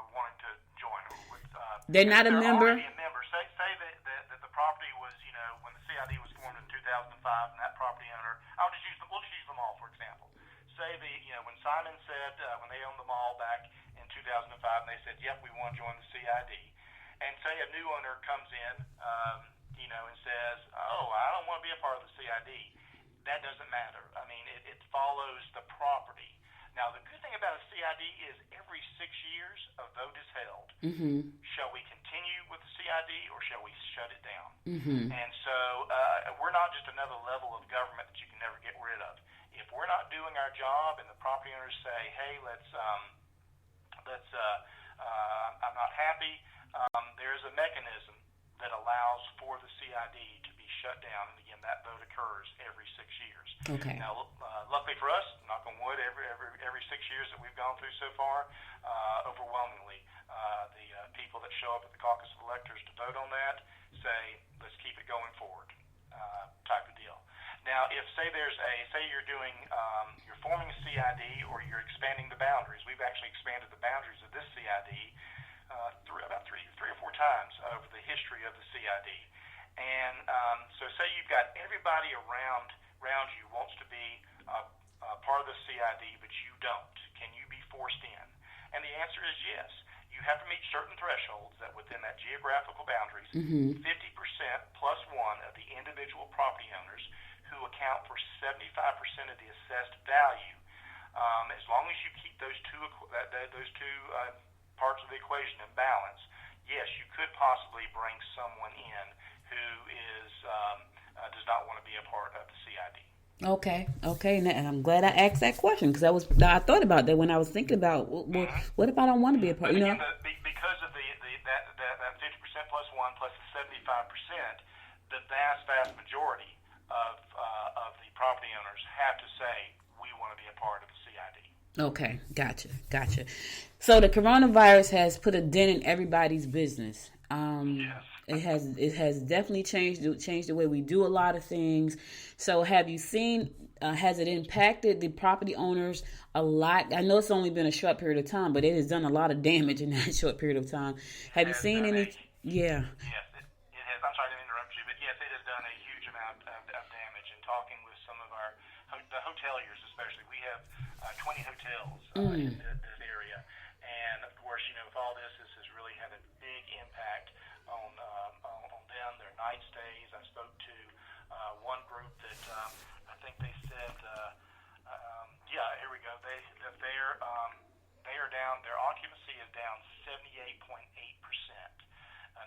wanting to join? They're not a member? Already a member. Say that the property was, when the CID was formed in 2005, and that property owner, we'll just use the mall, for example. Say when Simon said, when they owned the mall back in 2005, and they said, yep, we want to join the CID. And say a new owner comes in, and says, oh, I don't want to be a part of the CID. That doesn't matter. I mean, it follows the property. Now, the good thing about a CID is every 6 years a vote is held. Mm-hmm. Shall we continue with the CID, or shall we shut it down? Mm-hmm. And so we're not just another level of government that you can never get rid of. If we're not doing our job and the property owners say, hey, I'm not happy, there's a mechanism that allows for the CID to be shut down. And again, that vote occurs every 6 years. Okay. Now, luckily for us, knock on wood, every 6 years that we've gone through so far, overwhelmingly, the people that show up at the caucus of electors to vote on that say, let's keep it going forward, type of deal. Now, if say you're doing, you're forming a CID or you're expanding the boundaries. We've actually expanded the boundaries of this CID about three or four times over the history of the CID. And so say you've got everybody around you wants to be part of the CID, but you don't. Can you be forced in? And the answer is yes. You have to meet certain thresholds that within that geographical boundaries, 50% plus one of the individual property owners who account for 75% of the assessed value. As long as you keep those two parts of the equation in balance, yes, you could possibly bring someone in who is does not want to be a part of the CID. Okay, and I'm glad I asked that question because I thought about that when I was thinking about what if I don't want to be a part? But again, because of that 50% plus one plus the 75%, the vast majority of the property owners have to say we want to be a part of the CID. Okay, gotcha. So the coronavirus has put a dent in everybody's business. Yes. It has definitely changed the way we do a lot of things. So have you seen, has it impacted the property owners a lot? I know it's only been a short period of time, but it has done a lot of damage in that short period of time. Have you seen any? Yeah. Yes, it has. I'm sorry to interrupt you, but yes, it has done a huge amount of damage. And talking with some of the hoteliers especially, we have 20 hotels in this area. And of course, with all this has really had a big impact on them, their night stays. I spoke to one group that I think they said, here we go. They are down. Their occupancy is down 78.8%.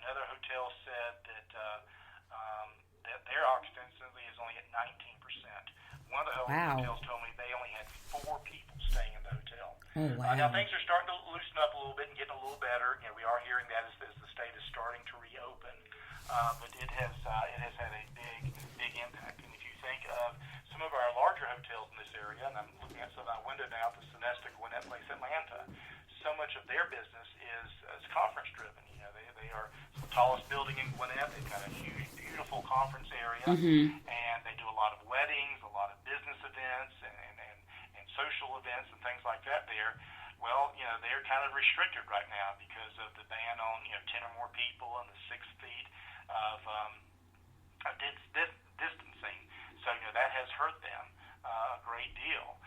Another hotel said that their occupancy is only at 19%. One of the hotels told me they only had 4 people staying in the hotel. Oh, wow. Now things are starting to loosen up a little bit and getting a little better. We are hearing that as the state is starting to reopen, but it has had a big impact. And if you think of some of our larger hotels in this area, and I'm looking at some of my window now, the Sonesta Gwinnett Place, Atlanta, so much of their business is conference driven. They are the tallest building in Gwinnett. They've got a huge, beautiful conference area, and they do a lot of weddings, a lot of business events, and social events and things like that there. Well, they're kind of restricted right now because of the ban on 10 or more people and the 6 feet of distancing. So that has hurt them a great deal.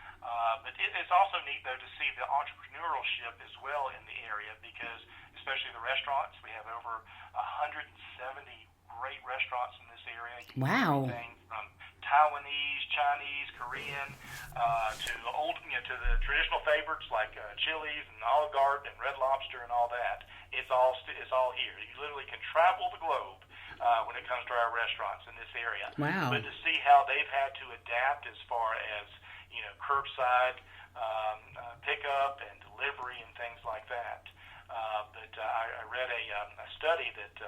But it's also neat though to see the entrepreneurship as well in the area, because especially the restaurants, we have over 170 great restaurants in this area. Wow. Everything from Taiwanese, Chinese, Korean, to the traditional favorites like Chili's and Olive Garden and Red Lobster and all that. It's all here. You literally can travel the globe when it comes to our restaurants in this area. Wow. But to see how they've had to adapt as far as curbside pickup and delivery and things like that. But I read a study that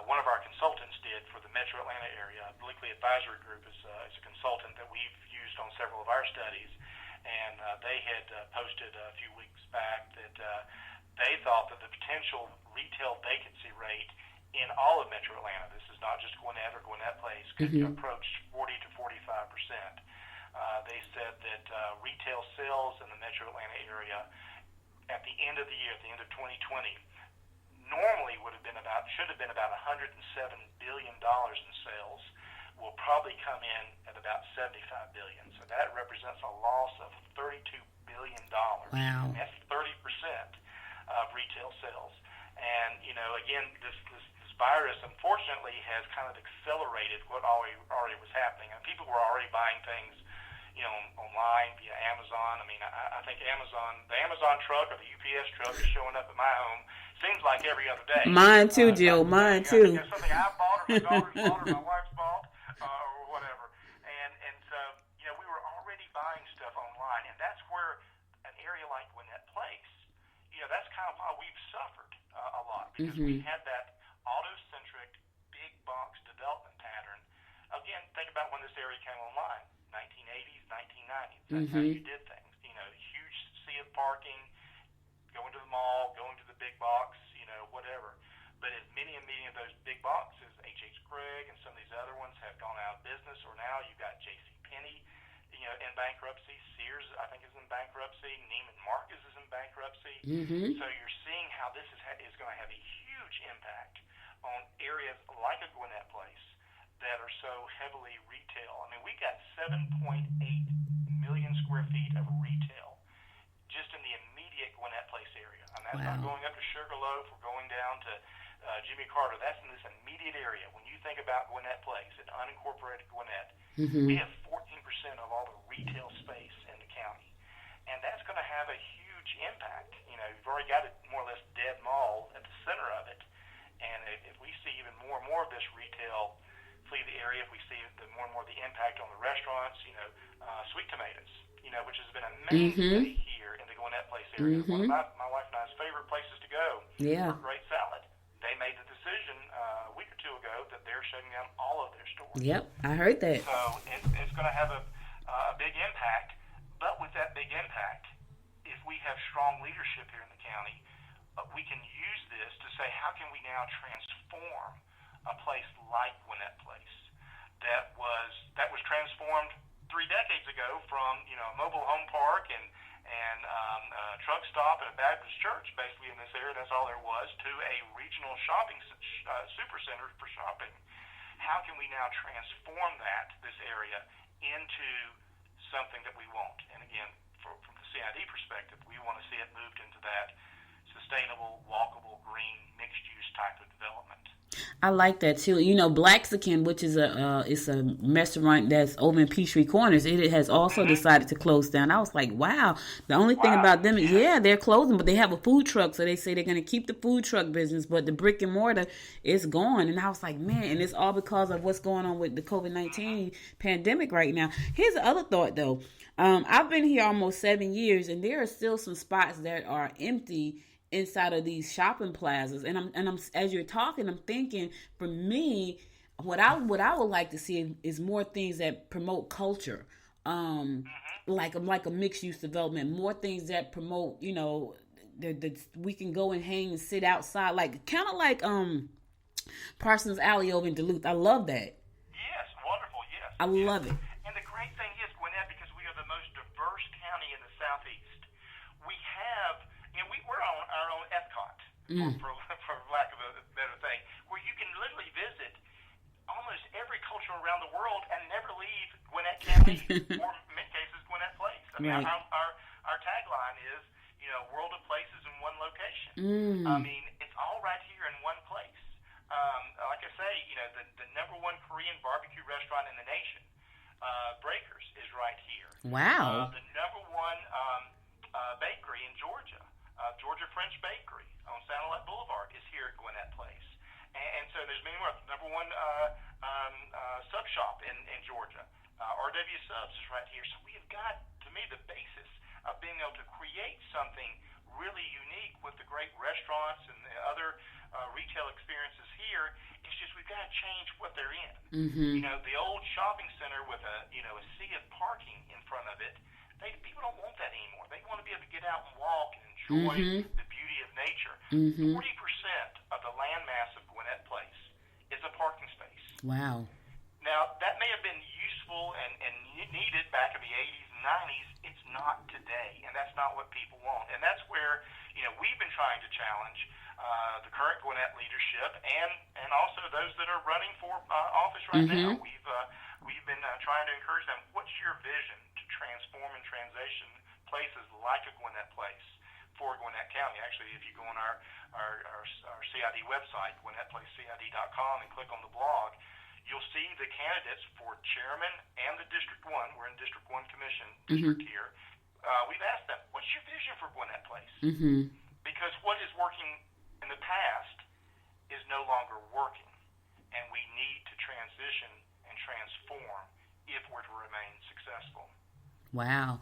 one of our consultants did for the Metro Atlanta area. Blakely Advisory Group is a consultant that we've used on several of our studies, and they had posted a few weeks back that they thought that the potential retail vacancy rate in all of Metro Atlanta, this is not just Gwinnett or Gwinnett Place, could approach 40 to 45%. They said that retail sales in the Metro Atlanta area at the end of the year, at the end of 2020, normally should have been about $107 billion in sales, will probably come in at about $75 billion. So that represents a loss of $32 billion. Wow. That's 30% of retail sales. And again, this virus unfortunately has kind of accelerated what already was happening. And people were already buying things online via Amazon. I mean, I think the Amazon truck or the UPS truck is showing up at my home. Seems like every other day. Mine too, Jill. Mine too. Something I bought, or my daughter's bought, or my wife's bought, or whatever. And so, we were already buying stuff online, and that's where an area like Gwinnett Place, that's kind of why we've suffered a lot, because we had that auto-centric, big box development pattern. Again, think about when this area came online. 1980s, 1990. That's how you did things. Huge sea of parking, going to the mall, going to the big box, whatever. But as many and many of those big boxes, H.H. Gregg and some of these other ones have gone out of business, or now you've got J.C. Penney, in bankruptcy. Sears, I think, is in bankruptcy. Neiman Marcus is in bankruptcy. So you're seeing how this is going to have a huge impact on areas like a Gwinnett Place that are so heavily retail. I mean, we got 7.8 million square feet of retail just in the immediate Gwinnett Place area. And that's not going up to Sugarloaf or going down to Jimmy Carter. That's in this immediate area. When you think about Gwinnett Place, an unincorporated Gwinnett, we have 14% of all the retail space in the county. And that's going to have a huge impact. You've already got a more or less dead mall at the center of it. And if we see even more and more of this retail flee the area, if we see more and more of the impact on the restaurants, Sweet Tomatoes, which has been a mainstay here in the Gwinnett Place area. One of my wife and I's favorite places to go for great salad. They made the decision a week or two ago that they're shutting down all of their stores. Yep, I heard that. So it's going to have a big impact. But with that big impact, if we have strong leadership here in the county, we can use this to say, how can we now transform a place like Gwinnett Place that was transformed 3 decades ago from a mobile home park and a truck stop and a Baptist church basically in this area, that's all there was, to a regional shopping super center for shopping. How can we now transform this area into something that we want? And again, from the CID perspective, we want to see it moved into that sustainable, walkable, green, mixed-use type of development. I like that too. Blaxican, which is it's a restaurant that's over in Peachtree Corners, it has also decided to close down. I was like, wow. The only thing about them is, they're closing, but they have a food truck, so they say they're going to keep the food truck business, but the brick and mortar is gone. And I was like, man, and it's all because of what's going on with the COVID-19 pandemic right now. Here's the other thought, though. I've been here almost 7 years, and there are still some spots that are empty inside of these shopping plazas, and I'm as you're talking, I'm thinking, for me, what I would like to see is more things that promote culture, like a mixed use development, more things that promote, we can go and hang and sit outside, kind of like Parsons Alley over in Duluth. I love that. Yes, wonderful. Yes, I love it. And the great thing is, Gwinnett, because we are the most diverse county in the Southeast, we have. We're on our own Epcot, for lack of a better thing, where you can literally visit almost every culture around the world and never leave Gwinnett County, or in many cases, Gwinnett Place. I mean, our tagline is, world of places in one location. I mean, it's all right here in one place. Like I say, the number one Korean barbecue restaurant in the nation, Breakers, is right here. Wow. The number one bakery in Georgia, Georgia French Bakery on Satellite Boulevard, is here at Gwinnett Place. And so there's many more. The number one sub shop in Georgia, RW Subs, is right here. So we have got, to me, the basis of being able to create something really unique with the great restaurants and the other retail experiences here. It's just we've got to change what they're in. The old shopping center with a sea of parking in front of it, people don't want that anymore. They want to be able to get out and walk and enjoy the beauty of nature. 40% of the landmass of Gwinnett Place is a parking space. Wow. Now, that may have been useful and needed back in the 80s and 90s. It's not today, and that's not what people want. And that's where, we've been trying to challenge the current Gwinnett leadership and also those that are running for office right now. We've been trying to encourage them. What's your vision to transform and transition places like a Gwinnett Place for Gwinnett County? Actually, if you go on our CID website, GwinnettPlaceCID.com, and click on the blog, you'll see the candidates for chairman and the District 1. We're in District 1 Commission district here. We've asked them, what's your vision for Gwinnett Place? Because what is working in the past is no longer working, and we need to transition and transform if we're to remain successful. Wow.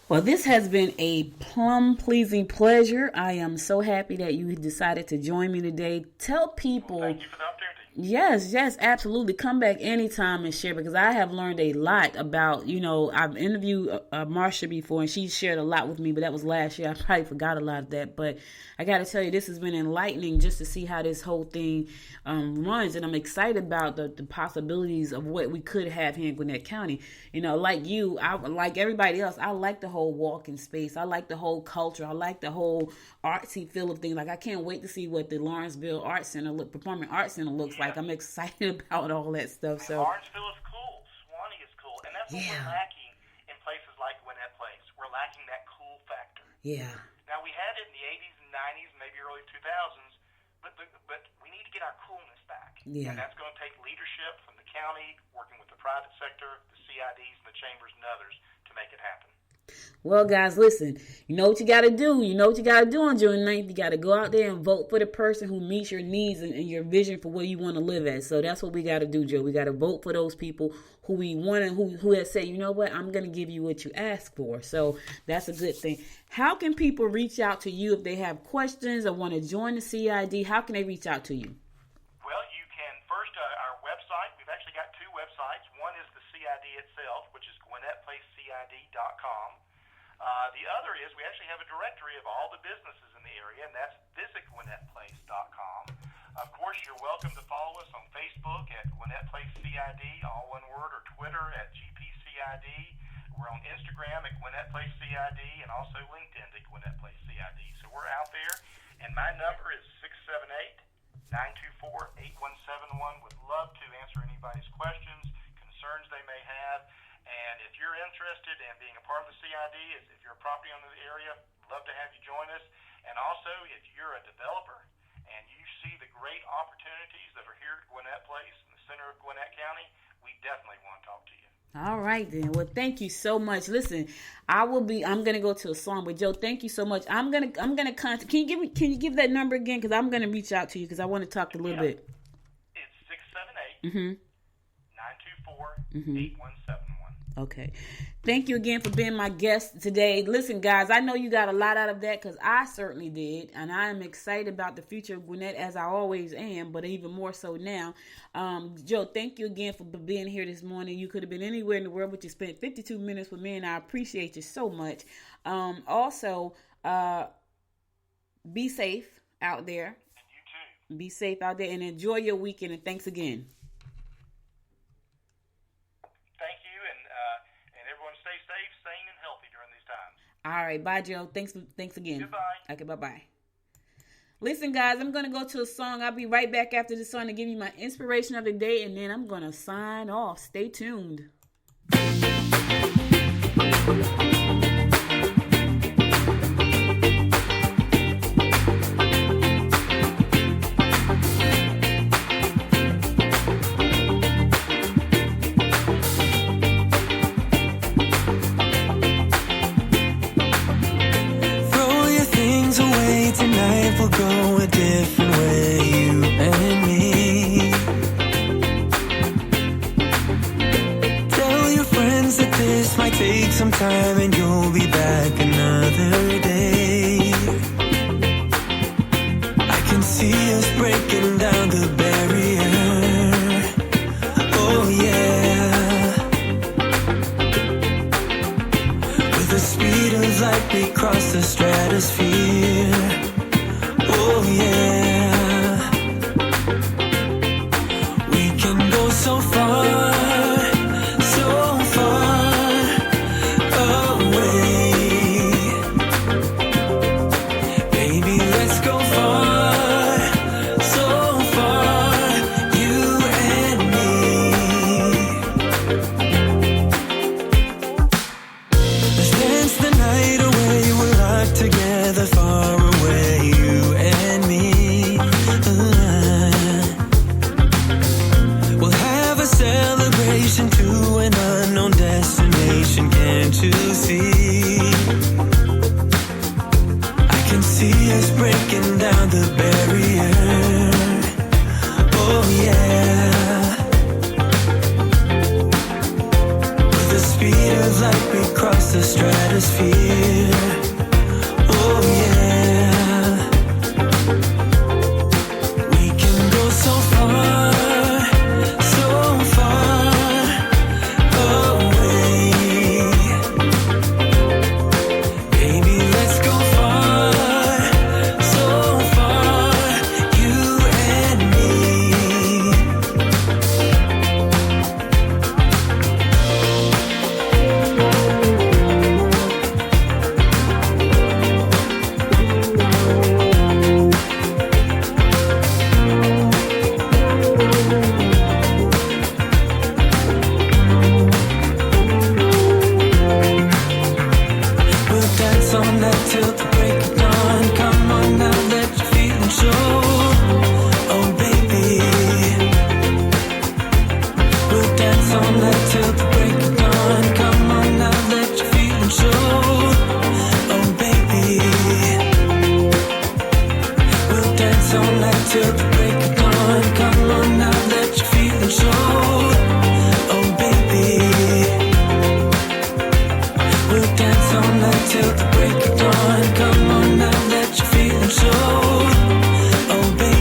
Well, this has been a plum-pleasing pleasure. I am so happy that you decided to join me today. Tell people... Well, thank you for the opportunity. Yes, yes, absolutely. Come back anytime and share because I have learned a lot about, I've interviewed Marsha before and she shared a lot with me, but that was last year. I probably forgot a lot of that. But I got to tell you, this has been enlightening just to see how this whole thing runs. And I'm excited about the possibilities of what we could have here in Gwinnett County. Like you, like everybody else, I like the whole walking space. I like the whole culture. I like the whole artsy feel of things. Like I can't wait to see what the Lawrenceville Performing Arts Center looks like. I'm excited about all that stuff. So Lawrenceville is cool. Swanee is cool. And that's what we're lacking in places like Gwinnett Place. We're lacking that cool factor. Yeah. Now, we had it in the 80s and 90s, maybe early 2000s, but we need to get our coolness back. Yeah. And that's going to take leadership from the county, working with the private sector, the CIDs, and the chambers and others to make it happen. Well, guys, listen, you know what you got to do. You know what you got to do on June 9th. You got to go out there and vote for the person who meets your needs and your vision for where you want to live at. So that's what we got to do, Joe. We got to vote for those people who we want and who have said, you know what, I'm going to give you what you ask for. So that's a good thing. How can people reach out to you if they have questions or want to join the CID? How can they reach out to you? Well, you can first, our website, we've actually got two websites. One is the CID itself, which is GwinnettPlaceCID.com. The other is we actually have a directory of all the businesses in the area, and that's visitGwinnettPlace.com. Of course, you're welcome to follow us on Facebook at Gwinnett Place CID, all one word, or Twitter at GPCID. We're on Instagram at Gwinnett Place CID, and also LinkedIn at Gwinnett Place CID. So we're out there, and my number is 678-924-8171. Would love to answer anybody's questions, concerns they may have. And if you're interested in being a part of the CID, if you're a property owner in the area, love to have you join us. And also, if you're a developer and you see the great opportunities that are here at Gwinnett Place in the center of Gwinnett County, we definitely want to talk to you. All right, then. Well, thank you so much. Listen, I'm going to go to a song, but Joe, thank you so much. I'm going to contact. Can you give that number again? Because I'm going to reach out to you because I want to talk a little bit. It's 678-924-8171. Okay. Thank you again for being my guest today. Listen, guys, I know you got a lot out of that because I certainly did. And I am excited about the future of Gwinnett as I always am, but even more so now. Joe, thank you again for being here this morning. You could have been anywhere in the world, but you spent 52 minutes with me, and I appreciate you so much. Also, be safe out there. And you too. Be safe out there and enjoy your weekend. And thanks again. Stay safe, sane, and healthy during these times. All right. Bye, Joe. Thanks again. Goodbye. Okay, bye-bye. Listen, guys, I'm going to go to a song. I'll be right back after the song to give you my inspiration of the day, and then I'm going to sign off. Stay tuned. Tonight we'll go a different way, you and me. Tell your friends that this might take some time and you'll be back another day. I can see us breaking down the barrier. Oh yeah. With the speed of light we cross the stratosphere. Oh yeah, we can go so far, so far away. Baby, let's go far, so far, you and me. Let's dance the night away, we're locked together far away. Celebration to an unknown destination, can't you see? I can see us breaking down the barrier. Oh yeah. With the speed of light we cross the stratosphere. Oh yeah. We can go so far. dance all night till the break of dawn. Come on now that you're feeling so, oh baby.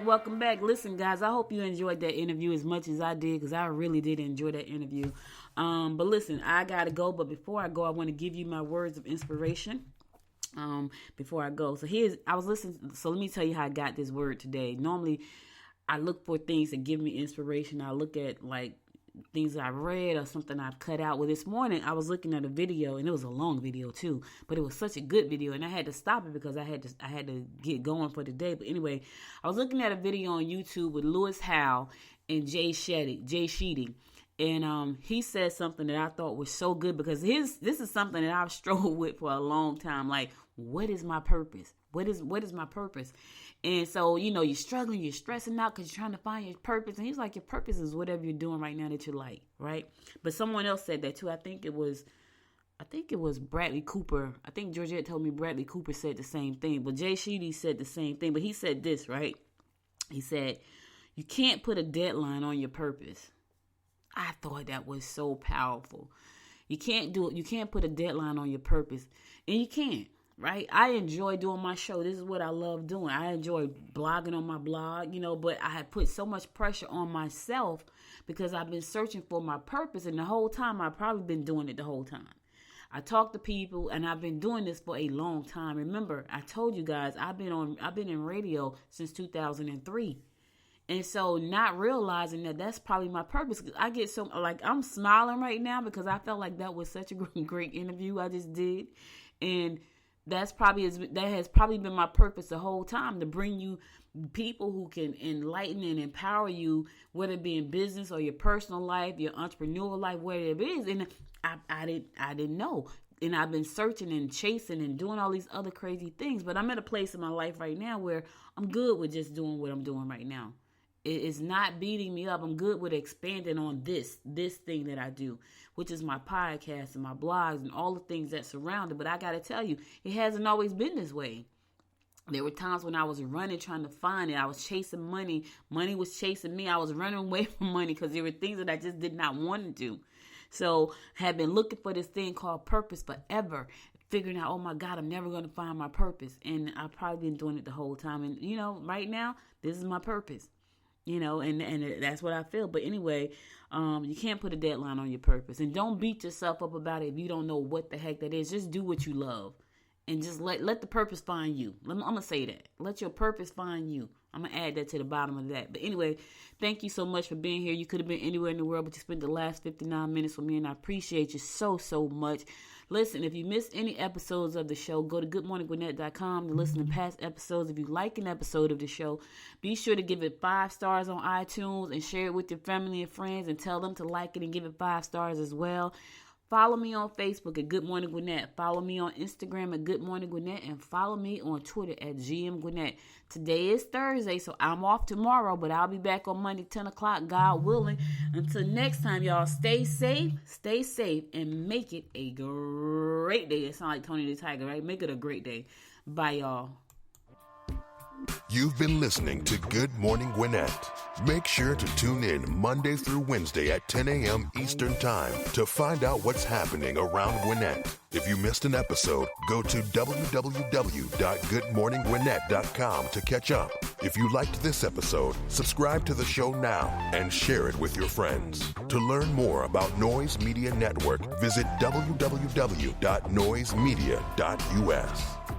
Welcome back. Listen, guys, I hope you enjoyed that interview as much as I did, because I really did enjoy that interview. But listen, I gotta go. But before I go, I want to give you my words of inspiration. Before I go, I was listening. So let me tell you how I got this word today. Normally, I look for things that give me inspiration. I look at like things I've read or something I've cut out. Well, this morning I was looking at a video, and it was a long video too, but it was such a good video, and I had to stop it because I had to get going for the day. But anyway, I was looking at a video on YouTube with Lewis Howell and Jay Sheedy. And he said something that I thought was so good, because this is something that I've struggled with for a long time. Like, what is my purpose? What is my purpose? And so, you're struggling, you're stressing out because you're trying to find your purpose. And he's like, your purpose is whatever you're doing right now that you like, right? But someone else said that too. I think it was Bradley Cooper. I think Georgette told me Bradley Cooper said the same thing. But Jay Sheedy said the same thing. But he said this, right? He said, you can't put a deadline on your purpose. I thought that was so powerful. You can't do it. You can't put a deadline on your purpose. And you can't. Right? I enjoy doing my show. This is what I love doing. I enjoy blogging on my blog, but I had put so much pressure on myself because I've been searching for my purpose. And the whole time, I've probably been doing it the whole time. I talk to people, and I've been doing this for a long time. Remember, I told you guys, I've been in radio since 2003. And so not realizing that that's probably my purpose. I get so, like, I'm smiling right now because I felt like that was such a great interview I just did. And that has probably been my purpose the whole time, to bring you people who can enlighten and empower you, whether it be in business or your personal life, your entrepreneurial life, whatever it is. And I didn't know. And I've been searching and chasing and doing all these other crazy things. But I'm at a place in my life right now where I'm good with just doing what I'm doing right now. It's not beating me up. I'm good with expanding on this thing that I do, which is my podcast and my blogs and all the things that surround it. But I got to tell you, it hasn't always been this way. There were times when I was running, trying to find it. I was chasing money. Money was chasing me. I was running away from money because there were things that I just did not want to do. So I had been looking for this thing called purpose forever, figuring out, oh my God, I'm never going to find my purpose. And I've probably been doing it the whole time. And, right now, this is my purpose. And that's what I feel. But anyway, you can't put a deadline on your purpose. And don't beat yourself up about it if you don't know what the heck that is. Just do what you love. And just let the purpose find you. I'm going to say that. Let your purpose find you. I'm going to add that to the bottom of that. But anyway, thank you so much for being here. You could have been anywhere in the world, but you spent the last 59 minutes with me, and I appreciate you so, so much. Listen, if you missed any episodes of the show, go to goodmorninggwinnett.com to listen to past episodes. If you like an episode of the show, be sure to give it 5 stars on iTunes and share it with your family and friends and tell them to like it and give it 5 stars as well. Follow me on Facebook at Good Morning Gwinnett. Follow me on Instagram at Good Morning Gwinnett. And follow me on Twitter at GM Gwinnett. Today is Thursday, so I'm off tomorrow, but I'll be back on Monday, 10 o'clock, God willing. Until next time, y'all, stay safe, and make it a great day. It sounds like Tony the Tiger, right? Make it a great day. Bye, y'all. You've been listening to Good Morning Gwinnett. Make sure to tune in Monday through Wednesday at 10 a.m. Eastern Time to find out what's happening around Gwinnett. If you missed an episode, go to www.goodmorninggwinnett.com to catch up. If you liked this episode, subscribe to the show now and share it with your friends. To learn more about Noise Media Network, visit www.noisemedia.us.